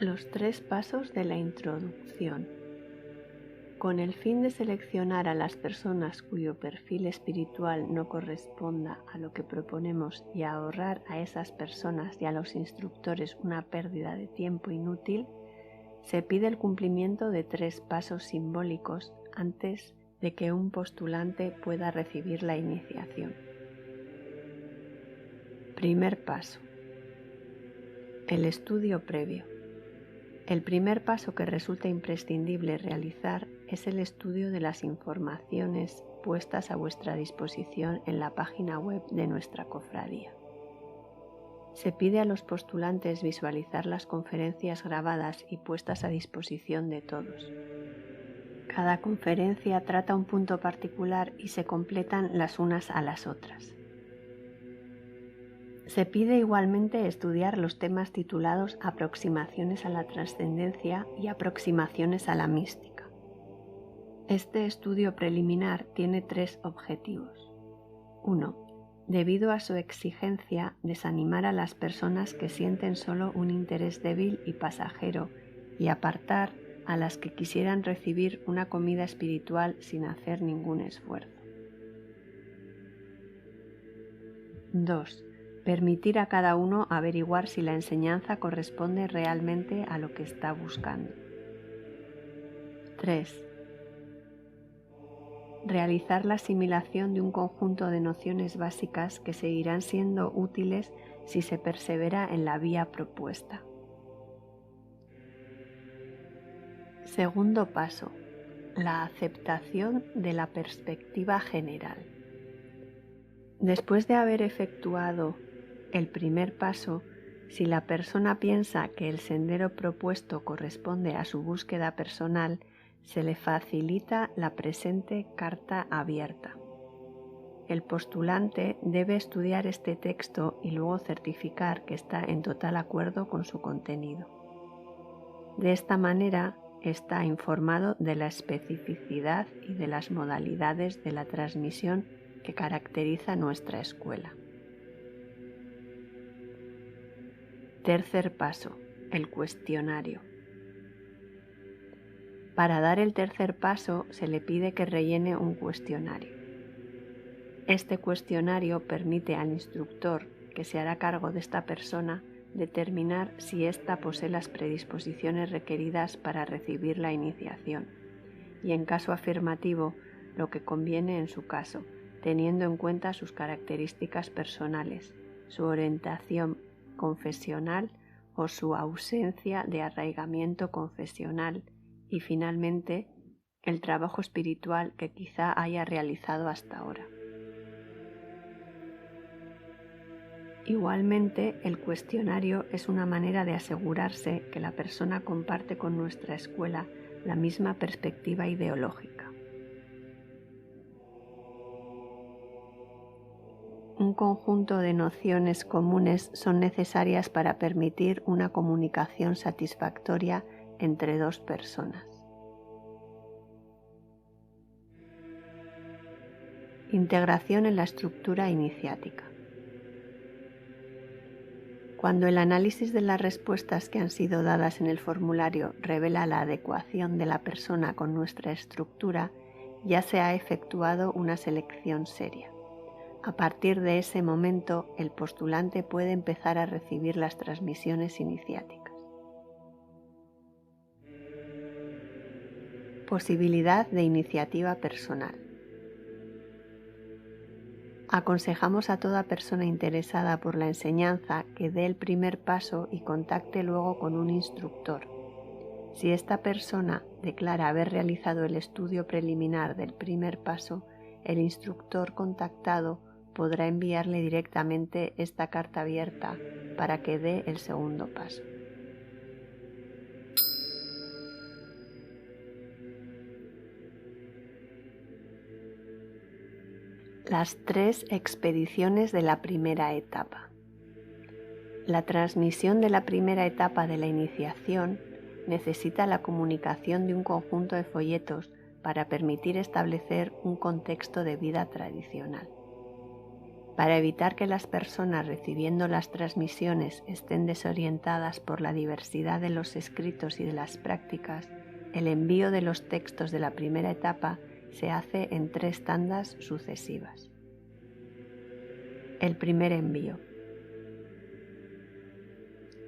Los 3 pasos de la introducción. Con el fin de seleccionar a las personas cuyo perfil espiritual no corresponda a lo que proponemos y ahorrar a esas personas y a los instructores una pérdida de tiempo inútil, se pide el cumplimiento de 3 pasos simbólicos antes de que un postulante pueda recibir la iniciación. Primer paso. El estudio previo. El primer paso que resulta imprescindible realizar es el estudio de las informaciones puestas a vuestra disposición en la página web de nuestra cofradía. Se pide a los postulantes visualizar las conferencias grabadas y puestas a disposición de todos. Cada conferencia trata un punto particular y se completan las unas a las otras. Se pide igualmente estudiar los temas titulados Aproximaciones a la trascendencia y Aproximaciones a la mística. Este estudio preliminar tiene 3 objetivos. 1. Debido a su exigencia, desanimar a las personas que sienten solo un interés débil y pasajero y apartar a las que quisieran recibir una comida espiritual sin hacer ningún esfuerzo. 2. Permitir a cada uno averiguar si la enseñanza corresponde realmente a lo que está buscando. 3. Realizar la asimilación de un conjunto de nociones básicas que seguirán siendo útiles si se persevera en la vía propuesta. Segundo paso. La aceptación de la perspectiva general. Después de haber efectuado el primer paso, si la persona piensa que el sendero propuesto corresponde a su búsqueda personal, se le facilita la presente carta abierta. El postulante debe estudiar este texto y luego certificar que está en total acuerdo con su contenido. De esta manera, está informado de la especificidad y de las modalidades de la transmisión que caracteriza nuestra escuela. Tercer paso, el cuestionario. Para dar el tercer paso se le pide que rellene un cuestionario. Este cuestionario permite al instructor, que se hará cargo de esta persona, determinar si ésta posee las predisposiciones requeridas para recibir la iniciación y, en caso afirmativo, lo que conviene en su caso, teniendo en cuenta sus características personales, su orientación confesional o su ausencia de arraigamiento confesional y, finalmente, el trabajo espiritual que quizá haya realizado hasta ahora. Igualmente, el cuestionario es una manera de asegurarse que la persona comparte con nuestra escuela la misma perspectiva ideológica. Un conjunto de nociones comunes son necesarias para permitir una comunicación satisfactoria entre 2 personas. Integración en la estructura iniciática. Cuando el análisis de las respuestas que han sido dadas en el formulario revela la adecuación de la persona con nuestra estructura, ya se ha efectuado una selección seria. A partir de ese momento, el postulante puede empezar a recibir las transmisiones iniciáticas. Posibilidad de iniciativa personal. Aconsejamos a toda persona interesada por la enseñanza que dé el primer paso y contacte luego con un instructor. Si esta persona declara haber realizado el estudio preliminar del primer paso, el instructor contactado podrá enviarle directamente esta carta abierta para que dé el segundo paso. Las 3 expediciones de la primera etapa. La transmisión de la primera etapa de la iniciación necesita la comunicación de un conjunto de folletos para permitir establecer un contexto de vida tradicional. Para evitar que las personas recibiendo las transmisiones estén desorientadas por la diversidad de los escritos y de las prácticas, el envío de los textos de la primera etapa se hace en 3 tandas sucesivas. El primer envío.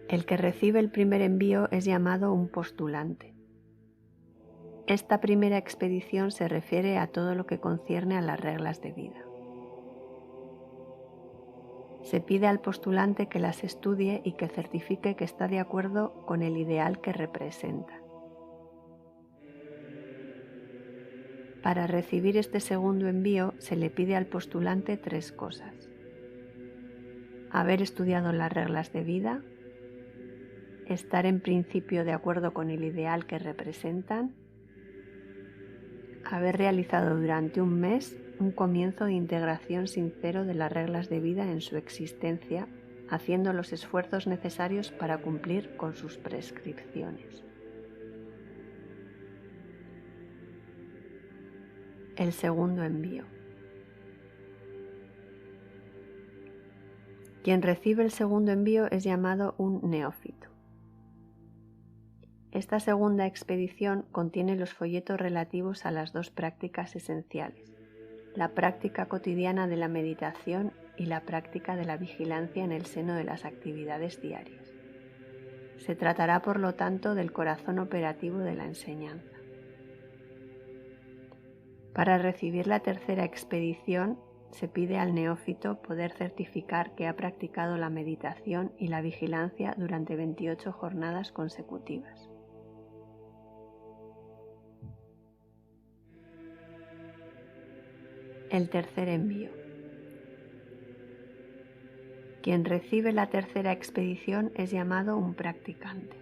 El que recibe el primer envío es llamado un postulante. Esta primera expedición se refiere a todo lo que concierne a las reglas de vida. Se pide al postulante que las estudie y que certifique que está de acuerdo con el ideal que representa. Para recibir este segundo envío se le pide al postulante 3 cosas: haber estudiado las reglas de vida, estar en principio de acuerdo con el ideal que representan, haber realizado durante un mes un comienzo de integración sincero de las reglas de vida en su existencia, haciendo los esfuerzos necesarios para cumplir con sus prescripciones. El segundo envío. Quien recibe el segundo envío es llamado un neófito. Esta segunda expedición contiene los folletos relativos a las 2 prácticas esenciales: la práctica cotidiana de la meditación y la práctica de la vigilancia en el seno de las actividades diarias. Se tratará, por lo tanto, del corazón operativo de la enseñanza. Para recibir la tercera expedición, se pide al neófito poder certificar que ha practicado la meditación y la vigilancia durante 28 jornadas consecutivas. El tercer envío. Quien recibe la tercera expedición es llamado un practicante.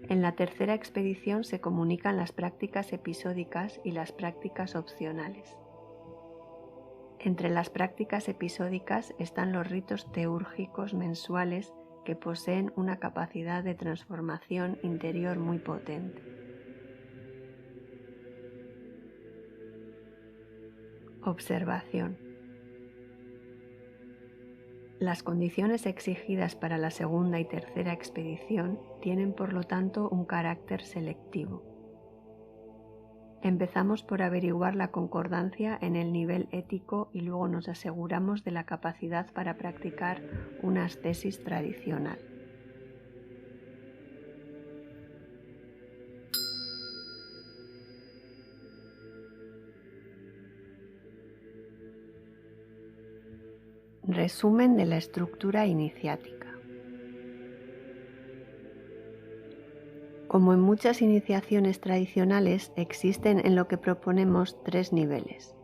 En la tercera expedición se comunican las prácticas episódicas y las prácticas opcionales. Entre las prácticas episódicas están los ritos teúrgicos mensuales que poseen una capacidad de transformación interior muy potente. Observación. Las condiciones exigidas para la segunda y tercera expedición tienen, por lo tanto, un carácter selectivo. Empezamos por averiguar la concordancia en el nivel ético y luego nos aseguramos de la capacidad para practicar una ascesis tradicional. Resumen de la estructura iniciática. Como en muchas iniciaciones tradicionales, existen en lo que proponemos 3 niveles: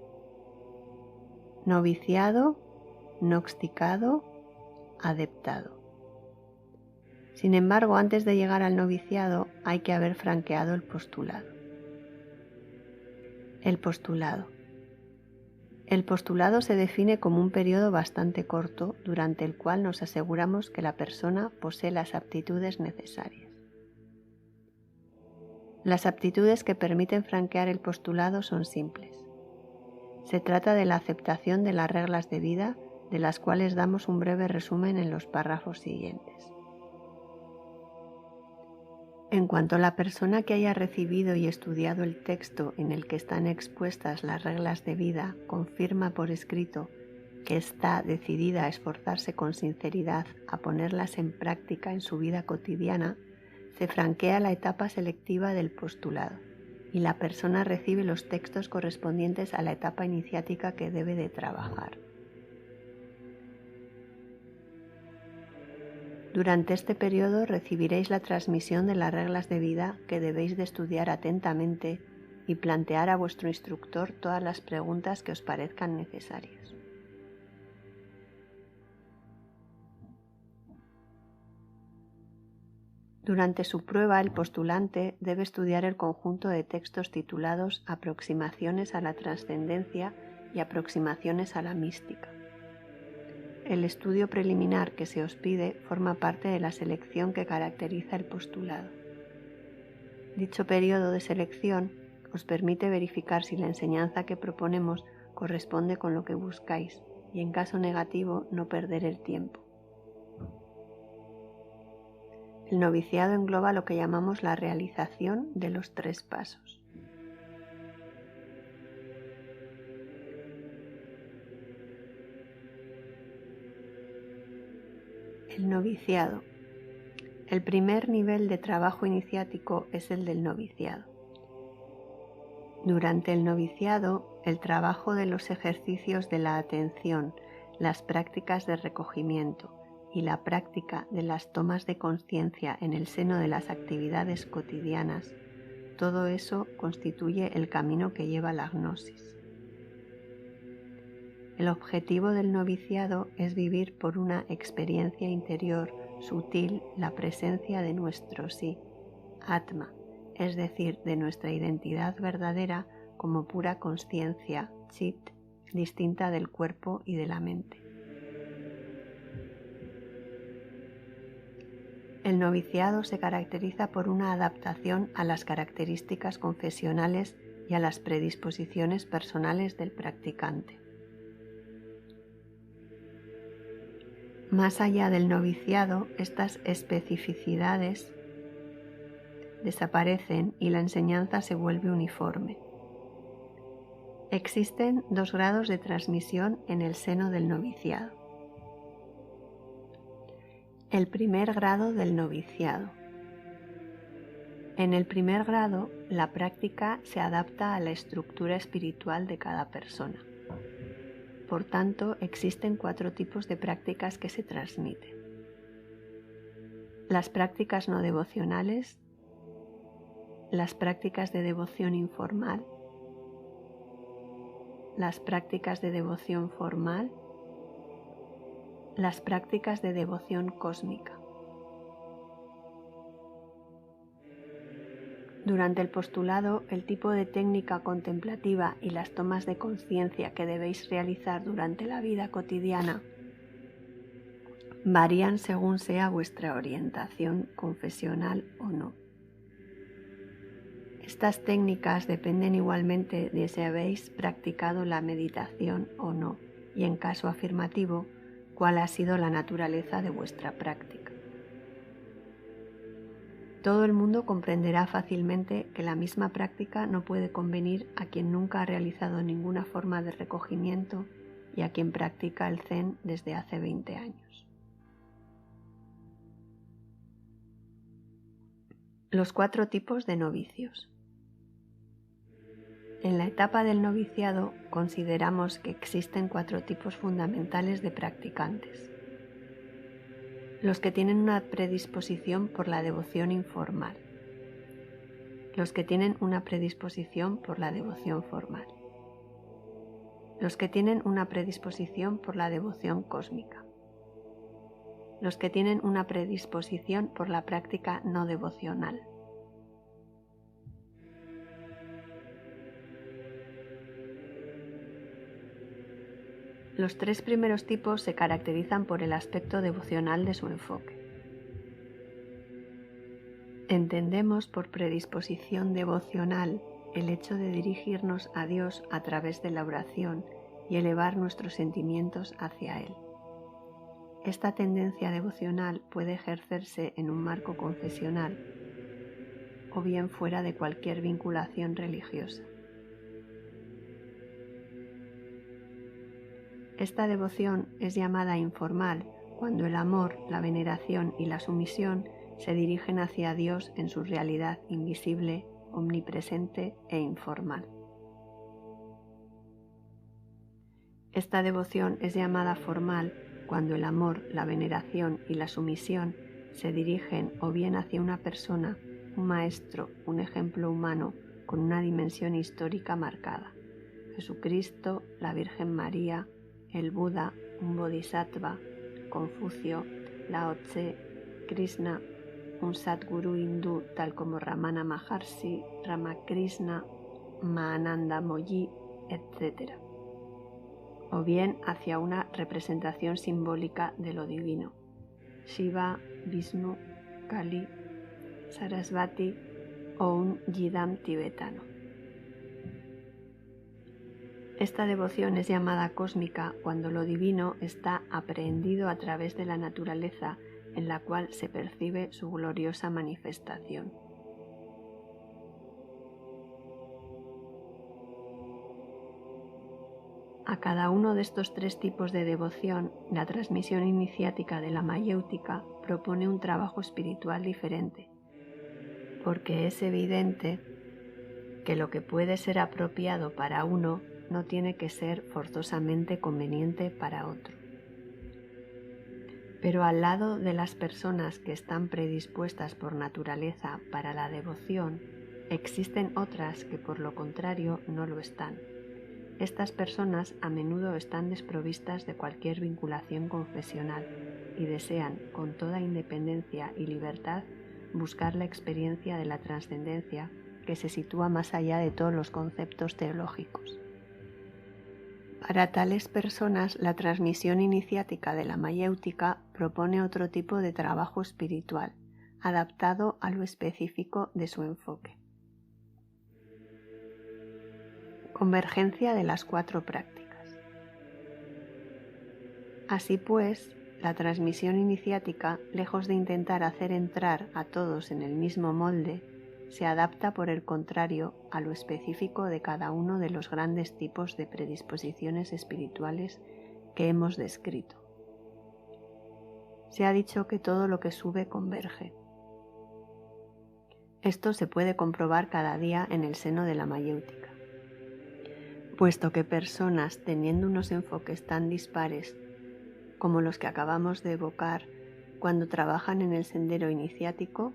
noviciado, noxticado, adeptado. Sin embargo, antes de llegar al noviciado hay que haber franqueado el postulado. El postulado. El postulado se define como un periodo bastante corto durante el cual nos aseguramos que la persona posee las aptitudes necesarias. Las aptitudes que permiten franquear el postulado son simples. Se trata de la aceptación de las reglas de vida, de las cuales damos un breve resumen en los párrafos siguientes. En cuanto la persona que haya recibido y estudiado el texto en el que están expuestas las reglas de vida confirma por escrito que está decidida a esforzarse con sinceridad a ponerlas en práctica en su vida cotidiana, se franquea la etapa selectiva del postulado y la persona recibe los textos correspondientes a la etapa iniciática que debe de trabajar. Durante este periodo recibiréis la transmisión de las reglas de vida que debéis de estudiar atentamente y plantear a vuestro instructor todas las preguntas que os parezcan necesarias. Durante su prueba, el postulante debe estudiar el conjunto de textos titulados Aproximaciones a la trascendencia y Aproximaciones a la mística. El estudio preliminar que se os pide forma parte de la selección que caracteriza el postulado. Dicho periodo de selección os permite verificar si la enseñanza que proponemos corresponde con lo que buscáis y en caso negativo no perder el tiempo. El noviciado engloba lo que llamamos la realización de los 3 pasos. El noviciado. El primer nivel de trabajo iniciático es el del noviciado. Durante el noviciado, el trabajo de los ejercicios de la atención, las prácticas de recogimiento y la práctica de las tomas de conciencia en el seno de las actividades cotidianas, todo eso constituye el camino que lleva a la gnosis. El objetivo del noviciado es vivir por una experiencia interior sutil la presencia de nuestro sí, Atma, es decir, de nuestra identidad verdadera como pura consciencia, Chit, distinta del cuerpo y de la mente. El noviciado se caracteriza por una adaptación a las características confesionales y a las predisposiciones personales del practicante. Más allá del noviciado, estas especificidades desaparecen y la enseñanza se vuelve uniforme. Existen 2 grados de transmisión en el seno del noviciado. El primer grado del noviciado. En el primer grado, la práctica se adapta a la estructura espiritual de cada persona. Por tanto, existen 4 tipos de prácticas que se transmiten. Las prácticas no devocionales, las prácticas de devoción informal, las prácticas de devoción formal, las prácticas de devoción cósmica. Durante el postulado, el tipo de técnica contemplativa y las tomas de conciencia que debéis realizar durante la vida cotidiana varían según sea vuestra orientación confesional o no. Estas técnicas dependen igualmente de si habéis practicado la meditación o no, y en caso afirmativo, cuál ha sido la naturaleza de vuestra práctica. Todo el mundo comprenderá fácilmente que la misma práctica no puede convenir a quien nunca ha realizado ninguna forma de recogimiento y a quien practica el Zen desde hace 20 años. Los 4 tipos de novicios. En la etapa del noviciado consideramos que existen 4 tipos fundamentales de practicantes. Los que tienen una predisposición por la devoción informal. Los que tienen una predisposición por la devoción formal. Los que tienen una predisposición por la devoción cósmica. Los que tienen una predisposición por la práctica no devocional. Los 3 primeros tipos se caracterizan por el aspecto devocional de su enfoque. Entendemos por predisposición devocional el hecho de dirigirnos a Dios a través de la oración y elevar nuestros sentimientos hacia Él. Esta tendencia devocional puede ejercerse en un marco confesional o bien fuera de cualquier vinculación religiosa. Esta devoción es llamada informal cuando el amor, la veneración y la sumisión se dirigen hacia Dios en su realidad invisible, omnipresente e informal. Esta devoción es llamada formal cuando el amor, la veneración y la sumisión se dirigen o bien hacia una persona, un maestro, un ejemplo humano con una dimensión histórica marcada, Jesucristo, la Virgen María, el Buda, un Bodhisattva, Confucio, Lao Tse, Krishna, un Sadguru hindú tal como Ramana Maharshi, Ramakrishna, Mahananda Moyi, etc. O bien hacia una representación simbólica de lo divino, Shiva, Vishnu, Kali, Sarasvati o un Yidam tibetano. Esta devoción es llamada cósmica cuando lo divino está aprehendido a través de la naturaleza en la cual se percibe su gloriosa manifestación. A cada uno de estos tres tipos de devoción, la transmisión iniciática de la mayéutica propone un trabajo espiritual diferente, porque es evidente que lo que puede ser apropiado para uno no tiene que ser forzosamente conveniente para otro. Pero al lado de las personas que están predispuestas por naturaleza para la devoción, existen otras que por lo contrario no lo están. Estas personas a menudo están desprovistas de cualquier vinculación confesional y desean, con toda independencia y libertad, buscar la experiencia de la trascendencia que se sitúa más allá de todos los conceptos teológicos. Para tales personas, la transmisión iniciática de la mayéutica propone otro tipo de trabajo espiritual, adaptado a lo específico de su enfoque. Convergencia de las cuatro prácticas. Así pues, la transmisión iniciática, lejos de intentar hacer entrar a todos en el mismo molde, se adapta por el contrario a lo específico de cada uno de los grandes tipos de predisposiciones espirituales que hemos descrito. Se ha dicho que todo lo que sube converge. Esto se puede comprobar cada día en el seno de la mayéutica. Puesto que personas teniendo unos enfoques tan dispares como los que acabamos de evocar, cuando trabajan en el sendero iniciático,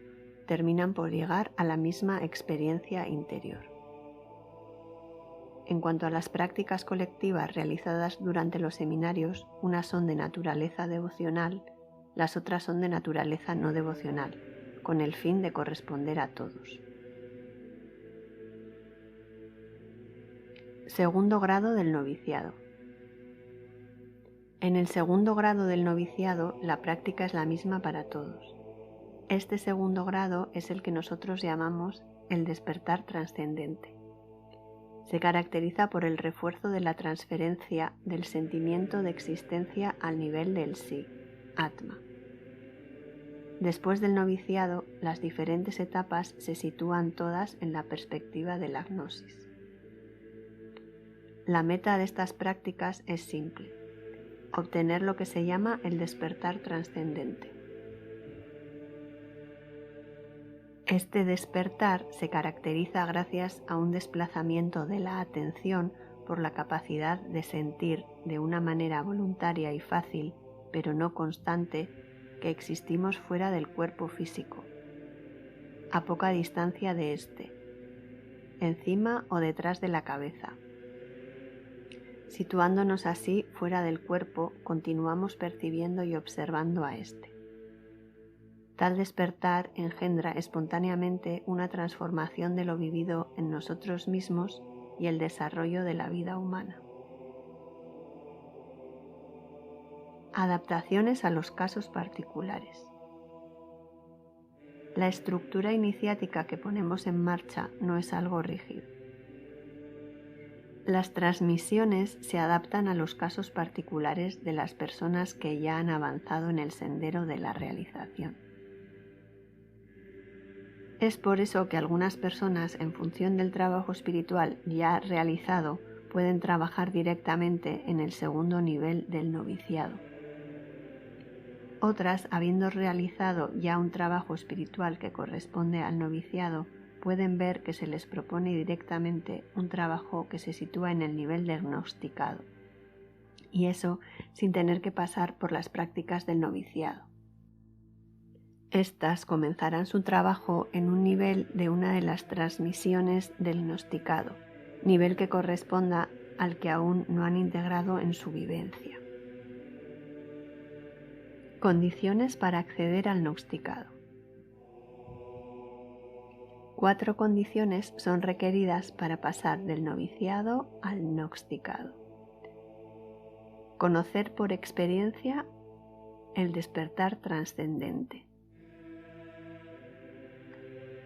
terminan por llegar a la misma experiencia interior. En cuanto a las prácticas colectivas realizadas durante los seminarios, unas son de naturaleza devocional, las otras son de naturaleza no devocional, con el fin de corresponder a todos. Segundo grado del noviciado. En el segundo grado del noviciado, la práctica es la misma para todos. Este segundo grado es el que nosotros llamamos el despertar trascendente. Se caracteriza por el refuerzo de la transferencia del sentimiento de existencia al nivel del sí, Atma. Después del noviciado, las diferentes etapas se sitúan todas en la perspectiva de la gnosis. La meta de estas prácticas es simple: obtener lo que se llama el despertar trascendente. Este despertar se caracteriza gracias a un desplazamiento de la atención por la capacidad de sentir de una manera voluntaria y fácil, pero no constante, que existimos fuera del cuerpo físico, a poca distancia de éste, encima o detrás de la cabeza. Situándonos así fuera del cuerpo, continuamos percibiendo y observando a éste. Tal despertar engendra espontáneamente una transformación de lo vivido en nosotros mismos y el desarrollo de la vida humana. Adaptaciones a los casos particulares. La estructura iniciática que ponemos en marcha no es algo rígido. Las transmisiones se adaptan a los casos particulares de las personas que ya han avanzado en el sendero de la realización. Es por eso que algunas personas, en función del trabajo espiritual ya realizado, pueden trabajar directamente en el segundo nivel del noviciado. Otras, habiendo realizado ya un trabajo espiritual que corresponde al noviciado, pueden ver que se les propone directamente un trabajo que se sitúa en el nivel del gnosticado, y eso sin tener que pasar por las prácticas del noviciado. Estas comenzarán su trabajo en un nivel de una de las transmisiones del gnosticado, nivel que corresponda al que aún no han integrado en su vivencia. Condiciones para acceder al gnosticado. 4 condiciones son requeridas para pasar del noviciado al gnosticado. Conocer por experiencia el despertar trascendente.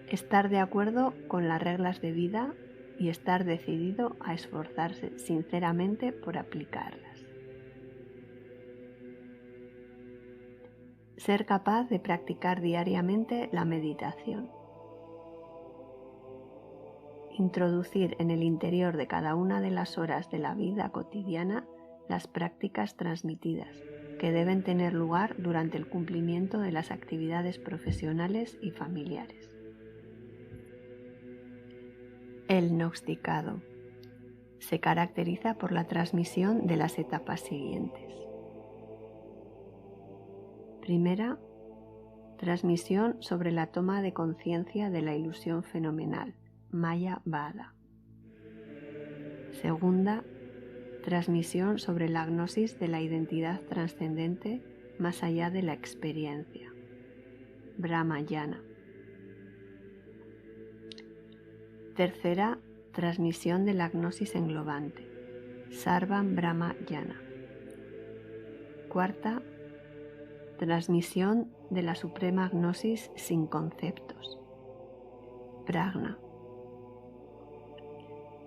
Estar de acuerdo con las reglas de vida y estar decidido a esforzarse sinceramente por aplicarlas. Ser capaz de practicar diariamente la meditación. Introducir en el interior de cada una de las horas de la vida cotidiana las prácticas transmitidas, que deben tener lugar durante el cumplimiento de las actividades profesionales y familiares. El gnosticado se caracteriza por la transmisión de las etapas siguientes. Primera, transmisión sobre la toma de conciencia de la ilusión fenomenal, Maya Vada. Segunda, transmisión sobre la gnosis de la identidad trascendente más allá de la experiencia, Brahmayana. Tercera, transmisión de la gnosis englobante, Sarvam Brahmayana. Cuarta, transmisión de la suprema gnosis sin conceptos, Prajna.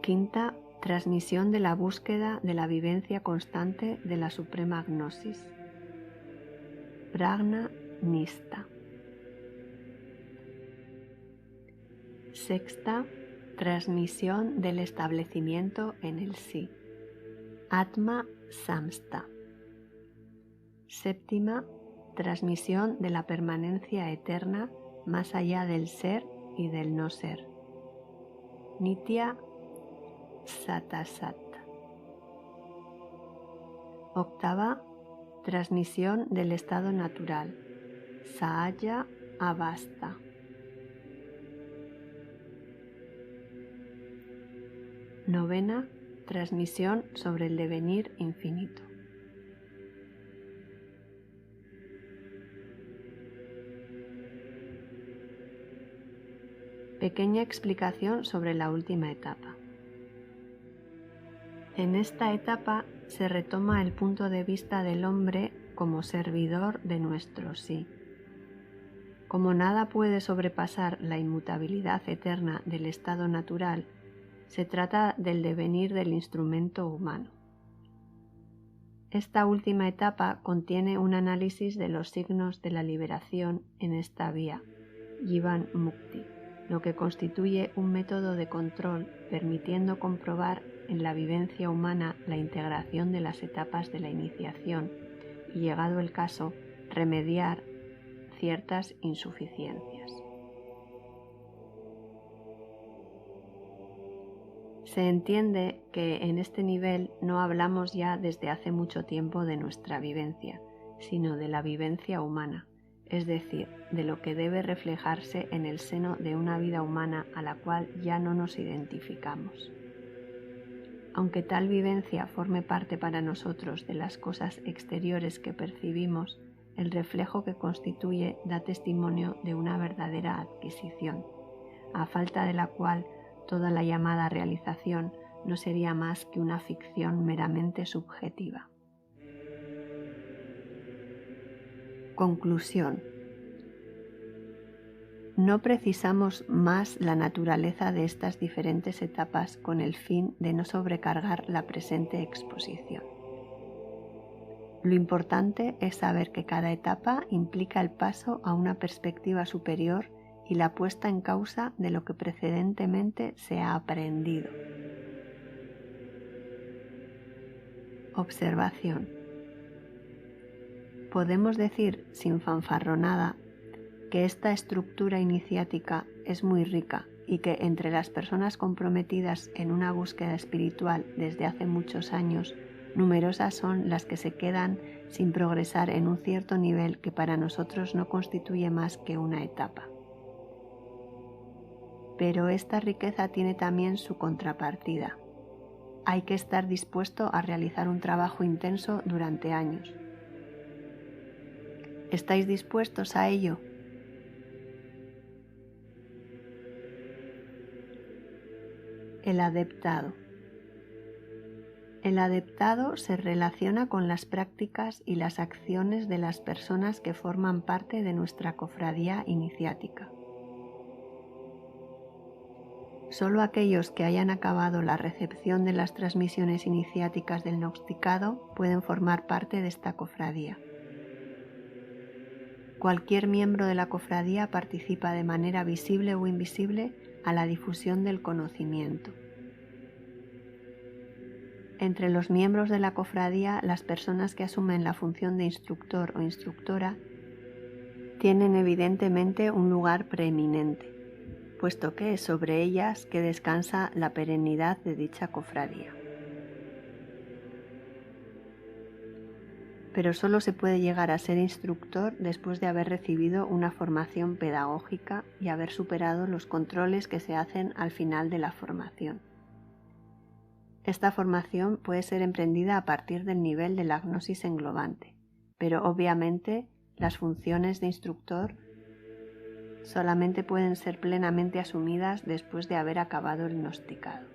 Quinta, transmisión de la búsqueda de la vivencia constante de la suprema gnosis, Prajna Nista. Sexta, transmisión del establecimiento en el sí, Atma Samsta. Séptima, transmisión de la permanencia eterna más allá del ser y del no ser, Nitya Satasat. Octava, transmisión del estado natural, Sahaja Avastha. Novena, transmisión sobre el devenir infinito. Pequeña explicación sobre la última etapa. En esta etapa se retoma el punto de vista del hombre como servidor de nuestro sí. Como nada puede sobrepasar la inmutabilidad eterna del estado natural, se trata del devenir del instrumento humano. Esta última etapa contiene un análisis de los signos de la liberación en esta vía, Jivan Mukti, lo que constituye un método de control permitiendo comprobar en la vivencia humana la integración de las etapas de la iniciación y, llegado el caso, remediar ciertas insuficiencias. Se entiende que en este nivel no hablamos ya desde hace mucho tiempo de nuestra vivencia, sino de la vivencia humana, es decir, de lo que debe reflejarse en el seno de una vida humana a la cual ya no nos identificamos. Aunque tal vivencia forme parte para nosotros de las cosas exteriores que percibimos, el reflejo que constituye da testimonio de una verdadera adquisición, a falta de la cual toda la llamada realización no sería más que una ficción meramente subjetiva. Conclusión. No precisamos más la naturaleza de estas diferentes etapas con el fin de no sobrecargar la presente exposición. Lo importante es saber que cada etapa implica el paso a una perspectiva superior y la puesta en causa de lo que precedentemente se ha aprendido. Observación. Podemos decir sin fanfarronada que esta estructura iniciática es muy rica y que entre las personas comprometidas en una búsqueda espiritual desde hace muchos años, numerosas son las que se quedan sin progresar en un cierto nivel que para nosotros no constituye más que una etapa. Pero esta riqueza tiene también su contrapartida. Hay que estar dispuesto a realizar un trabajo intenso durante años. ¿Estáis dispuestos a ello? El adeptado. El adeptado se relaciona con las prácticas y las acciones de las personas que forman parte de nuestra cofradía iniciática. Solo aquellos que hayan acabado la recepción de las transmisiones iniciáticas del gnosticado pueden formar parte de esta cofradía. Cualquier miembro de la cofradía participa de manera visible o invisible a la difusión del conocimiento. Entre los miembros de la cofradía, las personas que asumen la función de instructor o instructora tienen evidentemente un lugar preeminente, puesto que es sobre ellas que descansa la perennidad de dicha cofradía. Pero solo se puede llegar a ser instructor después de haber recibido una formación pedagógica y haber superado los controles que se hacen al final de la formación. Esta formación puede ser emprendida a partir del nivel de la gnosis englobante, pero obviamente las funciones de instructor solamente pueden ser plenamente asumidas después de haber acabado el gnosticado.